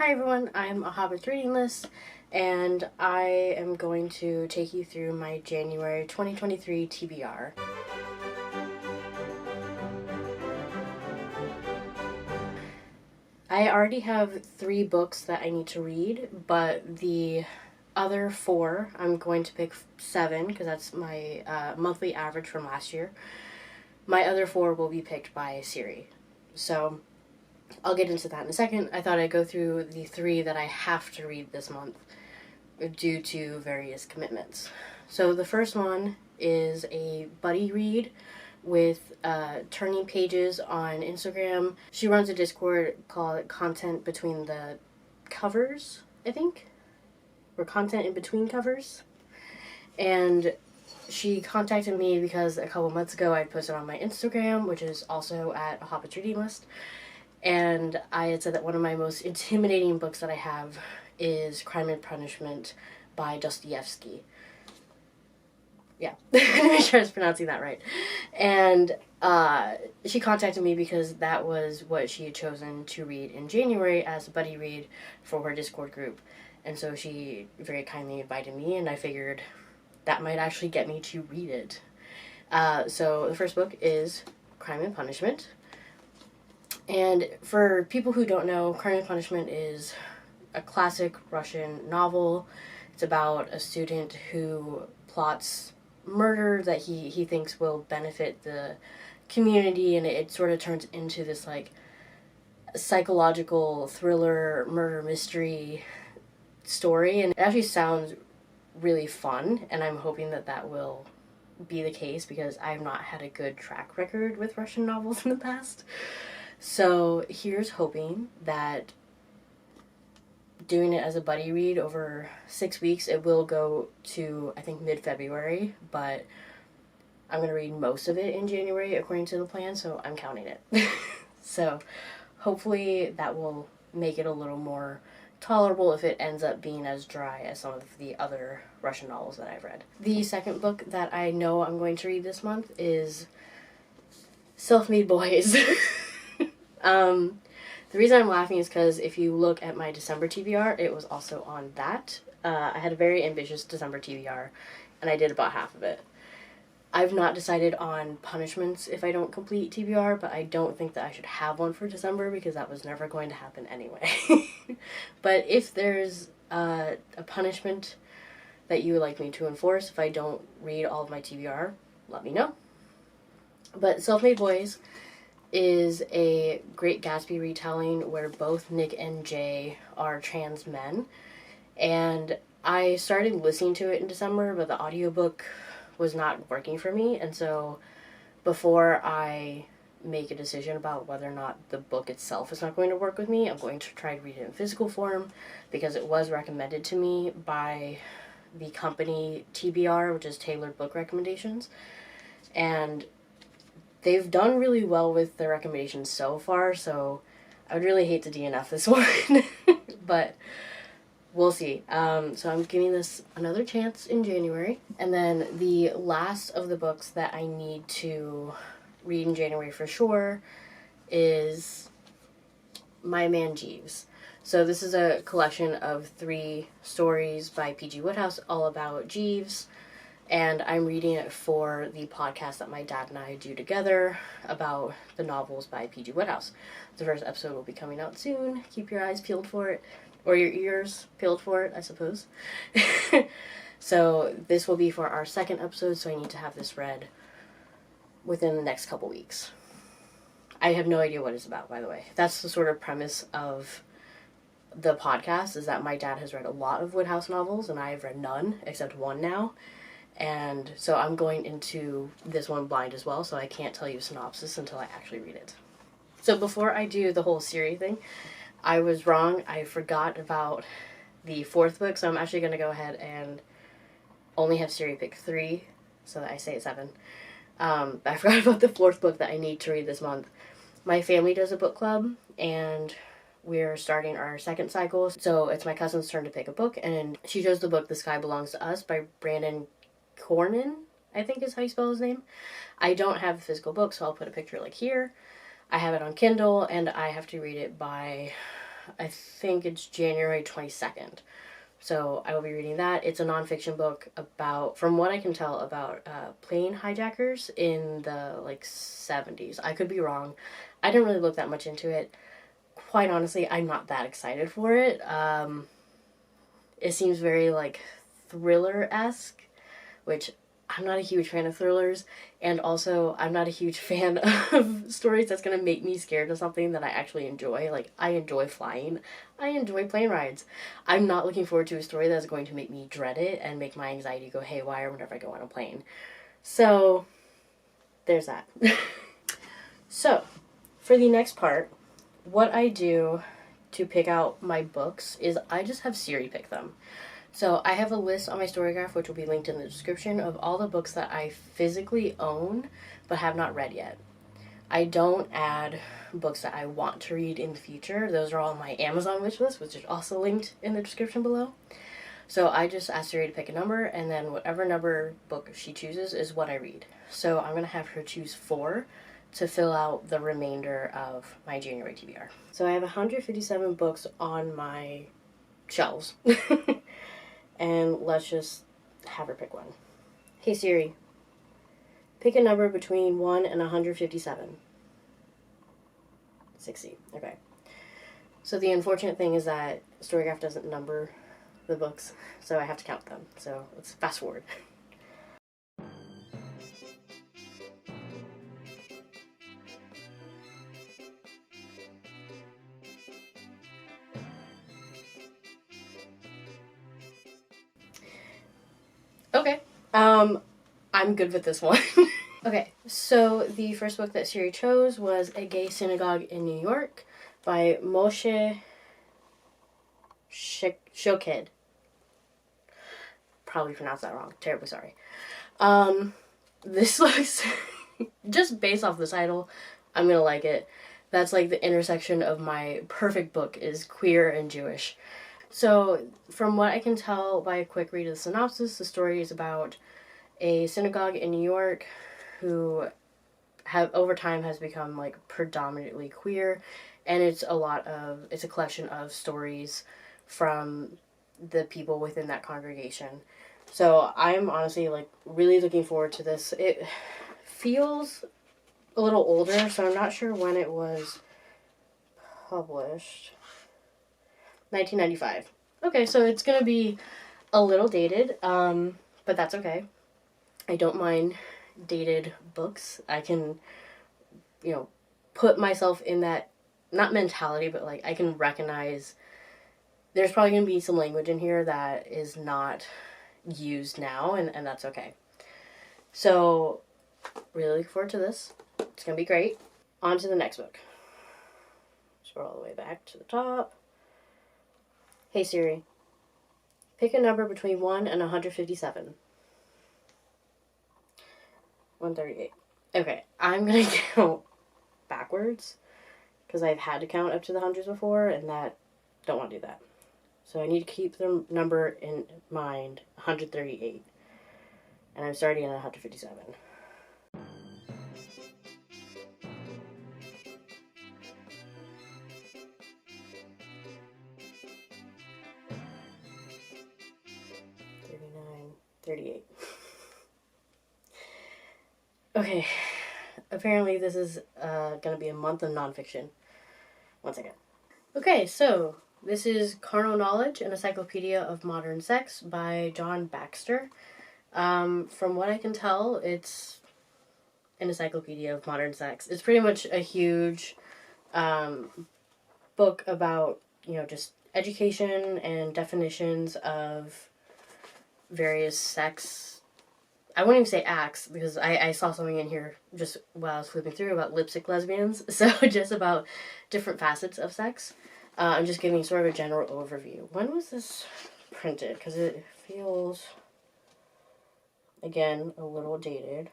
Hi everyone, I'm a Hobbit reading list, and I am going to take you through my January 2023 TBR. I already have 3 books that I need to read, but the other 4, I'm going to pick 7 because that's my monthly average from last year. My other 4 will be picked by Siri. So I'll get into that in a second. I thought I'd go through the 3 that I have to read this month due to various commitments. So the first one is a buddy read with Turning Pages on Instagram. She runs a Discord called Content Between the Covers, I think, or Content in Between Covers. And she contacted me because a couple months ago I posted on my Instagram, which is also at a Hobbit's Reading List, and I had said that one of my most intimidating books that I have is Crime and Punishment by Dostoevsky. Yeah, make sure I was pronouncing that right. And she contacted me because that was what she had chosen to read in January as a buddy read for her Discord group. And so she very kindly invited me, and I figured that might actually get me to read it. So the first book is Crime and Punishment. And for people who don't know, Crime and Punishment is a classic Russian novel. It's about a student who plots murder that he thinks will benefit the community, and it sort of turns into this like psychological thriller murder mystery story, and it actually sounds really fun, and I'm hoping that that will be the case because I've not had a good track record with Russian novels in the past. So here's hoping that doing it as a buddy read over 6 weeks, it will go to, I think, mid-February, but I'm going to read most of it in January according to the plan, so I'm counting it. So hopefully that will make it a little more tolerable if it ends up being as dry as some of the other Russian novels that I've read. The second book that I know I'm going to read this month is Self-Made Boys. The reason I'm laughing is because if you look at my December TBR, it was also on that. I had a very ambitious December TBR, and I did about half of it. I've not decided on punishments if I don't complete TBR, but I don't think that I should have one for December because that was never going to happen anyway. But if there's a punishment that you would like me to enforce if I don't read all of my TBR, let me know. But Self-Made Boys is a Great Gatsby retelling where both Nick and Jay are trans men. And I started listening to it in December, but the audiobook was not working for me. And so before I make a decision about whether or not the book itself is not going to work with me, I'm going to try to read it in physical form because it was recommended to me by the company TBR, which is Tailored Book Recommendations. And they've done really well with their recommendations so far, so I would really hate to DNF this one, but we'll see. So I'm giving this another chance in January. And then the last of the books that I need to read in January for sure is My Man Jeeves. So this is a collection of 3 stories by PG Wodehouse all about Jeeves. And I'm reading it for the podcast that my dad and I do together about the novels by PG Wodehouse. The first episode will be coming out soon. Keep your eyes peeled for it. Or your ears peeled for it, I suppose. So this will be for our second episode, so I need to have this read within the next couple weeks. I have no idea what it's about, by the way. That's the sort of premise of the podcast, is that my dad has read a lot of Wodehouse novels, and I have read none, except one now. And so I'm going into this one blind as well, so I can't tell you a synopsis until I actually read it. So before I do the whole Siri thing, I was wrong. I forgot about the 4th book, so I'm actually going to go ahead and only have Siri pick 3, so that I say it's 7. I forgot about the 4th book that I need to read this month. My family does a book club, and we're starting our 2nd cycle, so it's my cousin's turn to pick a book, and she chose the book The Sky Belongs to Us by Brandon Koerner, I think is how you spell his name. I don't have a physical book, so I'll put a picture like here. I have it on Kindle, and I have to read it by I think it's January 22nd. So I will be reading that. It's a nonfiction book about, from what I can tell, about plane hijackers in the like 70s. I could be wrong. I didn't really look that much into it. Quite honestly, I'm not that excited for it. It seems very like thriller-esque, which I'm not a huge fan of thrillers, and also I'm not a huge fan of stories that's going to make me scared of something that I actually enjoy. Like, I enjoy flying. I enjoy plane rides. I'm not looking forward to a story that's going to make me dread it and make my anxiety go haywire whenever I go on a plane. So, there's that. So, for the next part, what I do to pick out my books is I just have Siri pick them. So I have a list on my Storygraph, which will be linked in the description, of all the books that I physically own but have not read yet. I don't add books that I want to read in the future. Those are all on my Amazon wish list, which is also linked in the description below. So I just ask Siri to pick a number, and then whatever number book she chooses is what I read. So I'm going to have her choose 4 to fill out the remainder of my January TBR. So I have 157 books on my shelves. And let's just have her pick one. Hey Siri, pick a number between 1 and 157. 60. Okay. So the unfortunate thing is that Storygraph doesn't number the books, so I have to count them. So let's fast forward. Okay. I'm good with this one. Okay, so the first book that Siri chose was A Gay Synagogue in New York by Moshe Shokeid. Probably pronounced that wrong. Terribly sorry. This looks, just based off the title, I'm gonna like it. That's like the intersection of my perfect book is queer and Jewish. So, from what I can tell by a quick read of the synopsis, the story is about a synagogue in New York who over time has become like predominantly queer, and it's a collection of stories from the people within that congregation. So I'm honestly like really looking forward to this. It feels a little older, so I'm not sure when it was published. 1995. Okay, so it's gonna be a little dated, but that's okay. I don't mind dated books. I can, put myself in that, not mentality, but like I can recognize there's probably gonna be some language in here that is not used now, and that's okay. So, really looking forward to this. It's gonna be great. On to the next book. Scroll all the way back to the top. Hey Siri, pick a number between 1 and 157. 138. Okay, I'm gonna count backwards because I've had to count up to the hundreds before, and don't want to do that. So I need to keep the number in mind, 138. And I'm starting at 157. $39.38. Okay, apparently this is going to be a month of nonfiction. One second. Okay, so this is Carnal Knowledge, an Encyclopedia of Modern Sex by John Baxter. From what I can tell, it's an encyclopedia of modern sex. It's pretty much a huge book about, just education and definitions of various sex. I wouldn't even say acts, because I saw something in here just while I was flipping through about lipstick lesbians. So just about different facets of sex. I'm just giving sort of a general overview. When was this printed? Because it feels, again, a little dated.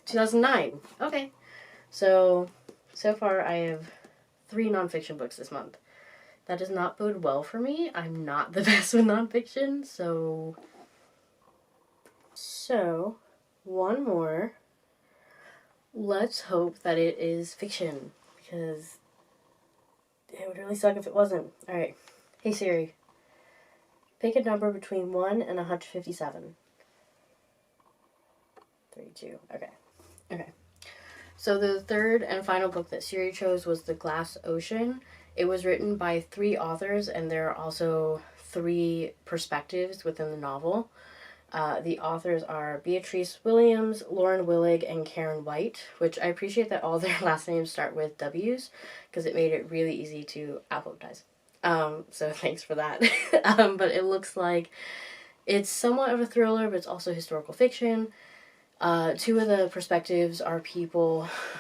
2009. Okay. So far I have 3 nonfiction books this month. That does not bode well for me. I'm not the best with nonfiction, so one more. Let's hope that it is fiction, because It would really suck if it wasn't. Alright. Hey Siri. Pick a number between 1 and 157. 32. Okay. Okay. So the third and final book that Siri chose was The Glass Ocean. It was written by 3 authors, and there are also 3 perspectives within the novel. The authors are Beatriz Williams, Lauren Willig, and Karen White, which I appreciate that all their last names start with W's, because it made it really easy to alphabetize. So thanks for that. But it looks like it's somewhat of a thriller, but it's also historical fiction. 2 of the perspectives are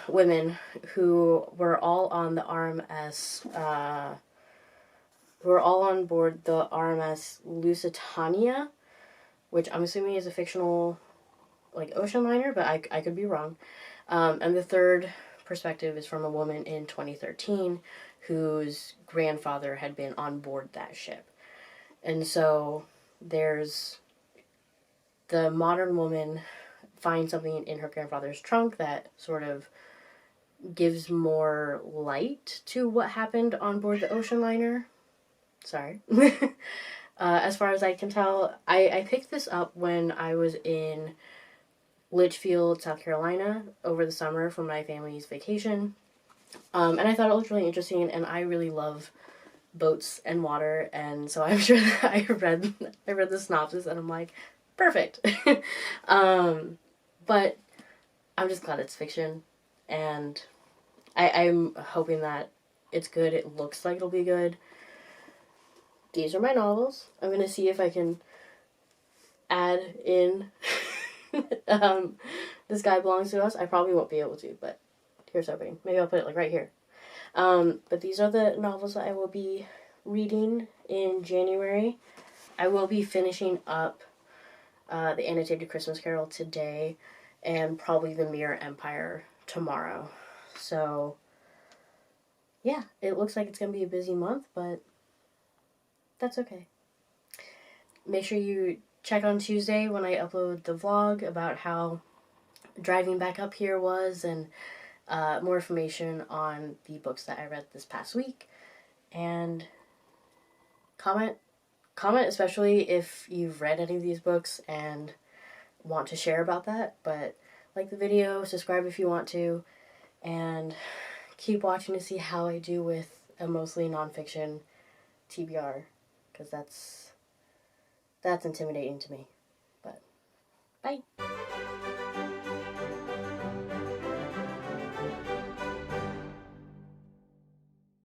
women, who were all on the RMS, who are all on board the RMS Lusitania, which I'm assuming is a fictional, like, ocean liner, but I could be wrong. And the third perspective is from a woman in 2013 whose grandfather had been on board that ship. And so there's the modern woman finds something in her grandfather's trunk that sort of gives more light to what happened on board the ocean liner. Sorry. As far as I can tell, I picked this up when I was in Litchfield, South Carolina over the summer for my family's vacation. And I thought it looked really interesting, and I really love boats and water, and so I'm sure that I read the synopsis and I'm like, perfect. But I'm just glad it's fiction, and I'm hoping that it's good. It looks like it'll be good. These are my novels. I'm going to see if I can add in This Guy Belongs to Us. I probably won't be able to, but here's hoping. Maybe I'll put it like right here. But these are the novels that I will be reading in January. I will be finishing up The Annotated Christmas Carol today, and probably The Mirror Empire tomorrow. So, yeah, it looks like it's going to be a busy month, but that's okay. Make sure you check on Tuesday when I upload the vlog about how driving back up here was, and more information on the books that I read this past week. And comment especially if you've read any of these books and want to share about that. But like the video, subscribe if you want to, and keep watching to see how I do with a mostly nonfiction TBR, because that's intimidating to me. But bye.